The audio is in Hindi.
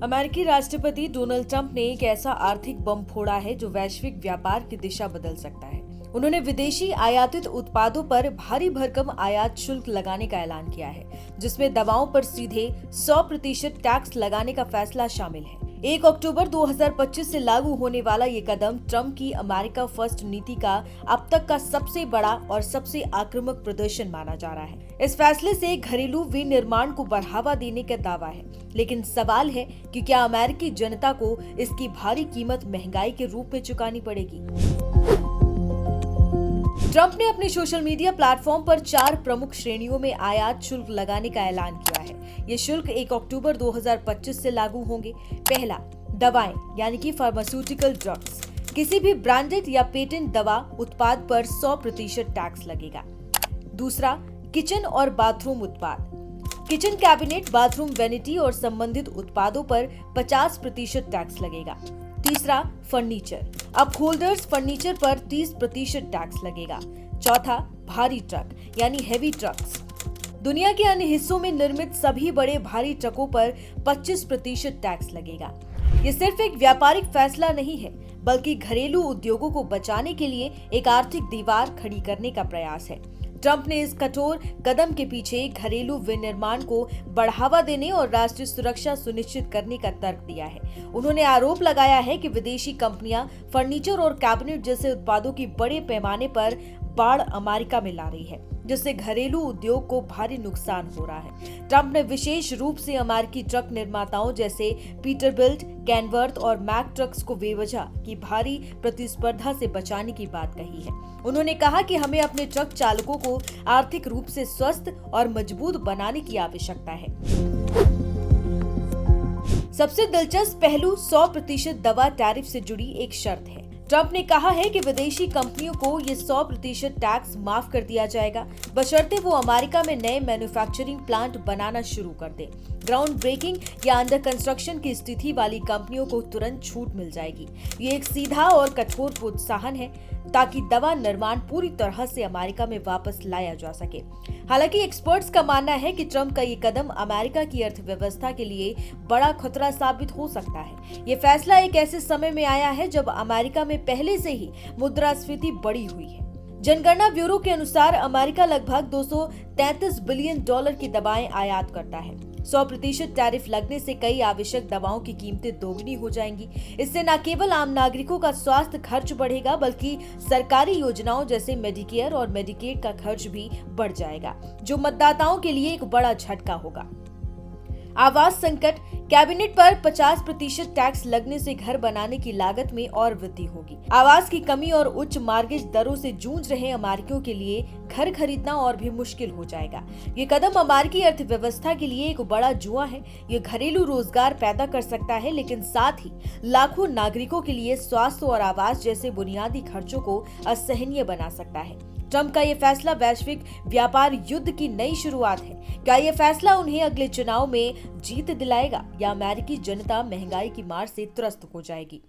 अमेरिकी राष्ट्रपति डोनाल्ड ट्रंप ने एक ऐसा आर्थिक बम फोड़ा है जो वैश्विक व्यापार की दिशा बदल सकता है। उन्होंने विदेशी आयातित उत्पादों पर भारी भरकम आयात शुल्क लगाने का ऐलान किया है, जिसमें दवाओं पर सीधे 100% टैक्स लगाने का फैसला शामिल है। 1 अक्टूबर 2025 से लागू होने वाला ये कदम ट्रंप की अमेरिका फर्स्ट नीति का अब तक का सबसे बड़ा और सबसे आक्रामक प्रदर्शन माना जा रहा है। इस फैसले से घरेलू विनिर्माण को बढ़ावा देने का दावा है, लेकिन सवाल है कि क्या अमेरिकी जनता को इसकी भारी कीमत महंगाई के रूप में चुकानी पड़ेगी। ट्रंप ने अपने सोशल मीडिया प्लेटफॉर्म पर 4 प्रमुख श्रेणियों में आयात शुल्क लगाने का ऐलान किया है। ये शुल्क 1 अक्टूबर 2025 से लागू होंगे। पहला, दवाएं यानी कि फार्मास्यूटिकल ड्रग्स। किसी भी ब्रांडेड या पेटेंट दवा उत्पाद पर 100% टैक्स लगेगा। दूसरा, किचन और बाथरूम उत्पाद। किचन कैबिनेट, बाथरूम वैनिटी और संबंधित उत्पादों पर 50% टैक्स लगेगा। तीसरा, फर्नीचर। अब होल्डर्स फर्नीचर पर 30% टैक्स लगेगा। चौथा, भारी ट्रक यानी हेवी ट्रक्स। दुनिया के अन्य हिस्सों में निर्मित सभी बड़े भारी ट्रकों पर 25% टैक्स लगेगा। ये सिर्फ एक व्यापारिक फैसला नहीं है, बल्कि घरेलू उद्योगों को बचाने के लिए एक आर्थिक दीवार खड़ी करने का प्रयास है। ट्रंप ने इस कठोर कदम के पीछे घरेलू विनिर्माण को बढ़ावा देने और राष्ट्रीय सुरक्षा सुनिश्चित करने का तर्क दिया है। उन्होंने आरोप लगाया है कि विदेशी कंपनियां फर्नीचर और कैबिनेट जैसे उत्पादों की बड़े पैमाने पर बाढ़ अमेरिका में ला रही है, जिससे घरेलू उद्योग को भारी नुकसान हो रहा है। ट्रंप ने विशेष रूप से अमेरिकी ट्रक निर्माताओं जैसे पीटरबिल्ट, कैनवर्थ और मैक ट्रक्स को बेवजह की भारी प्रतिस्पर्धा से बचाने की बात कही है। उन्होंने कहा कि हमें अपने ट्रक चालकों को आर्थिक रूप से स्वस्थ और मजबूत बनाने की आवश्यकता है। सबसे दिलचस्प पहलू 100% दवा टैरिफ से जुड़ी एक शर्त है। ट्रंप ने कहा है कि विदेशी कंपनियों को ये 100% टैक्स माफ कर दिया जाएगा, बशर्ते वो अमेरिका में नए मैन्युफैक्चरिंग प्लांट बनाना शुरू कर दे। ग्राउंड ब्रेकिंग या अंडर कंस्ट्रक्शन की स्थिति वाली कंपनियों को तुरंत छूट मिल जाएगी। ये एक सीधा और कठोर प्रोत्साहन है ताकि दवा निर्माण पूरी तरह से अमेरिका में वापस लाया जा सके। हालांकि एक्सपर्ट्स का मानना है कि ट्रंप का ये कदम अमेरिका की अर्थव्यवस्था के लिए बड़ा खतरा साबित हो सकता है। ये फैसला एक ऐसे समय में आया है जब अमेरिका में पहले से ही मुद्रास्फीति बढ़ी हुई है। जनगणना ब्यूरो के अनुसार अमेरिका लगभग $233 बिलियन की दवाएं आयात करता है। 100% टैरिफ लगने से कई आवश्यक दवाओं की कीमतें दोगुनी हो जाएंगी। इससे न केवल आम नागरिकों का स्वास्थ्य खर्च बढ़ेगा, बल्कि सरकारी योजनाओं जैसे मेडिकेयर और मेडिकेड का खर्च भी बढ़ जाएगा, जो मतदाताओं के लिए एक बड़ा झटका होगा। आवास संकट। कैबिनेट पर 50% टैक्स लगने से घर बनाने की लागत में और वृद्धि होगी। आवास की कमी और उच्च मॉर्गेज दरों से जूझ रहे अमेरिकियों के लिए घर खरीदना और भी मुश्किल हो जाएगा। ये कदम अमेरिकी अर्थव्यवस्था के लिए एक बड़ा जुआ है। ये घरेलू रोजगार पैदा कर सकता है, लेकिन साथ ही लाखों नागरिकों के लिए स्वास्थ्य और आवास जैसे बुनियादी खर्चों को असहनीय बना सकता है। ट्रंप का ये फैसला वैश्विक व्यापार युद्ध की नई शुरुआत है। क्या ये फैसला उन्हें अगले चुनाव में जीत दिलाएगा या अमेरिकी जनता महंगाई की मार से त्रस्त हो जाएगी?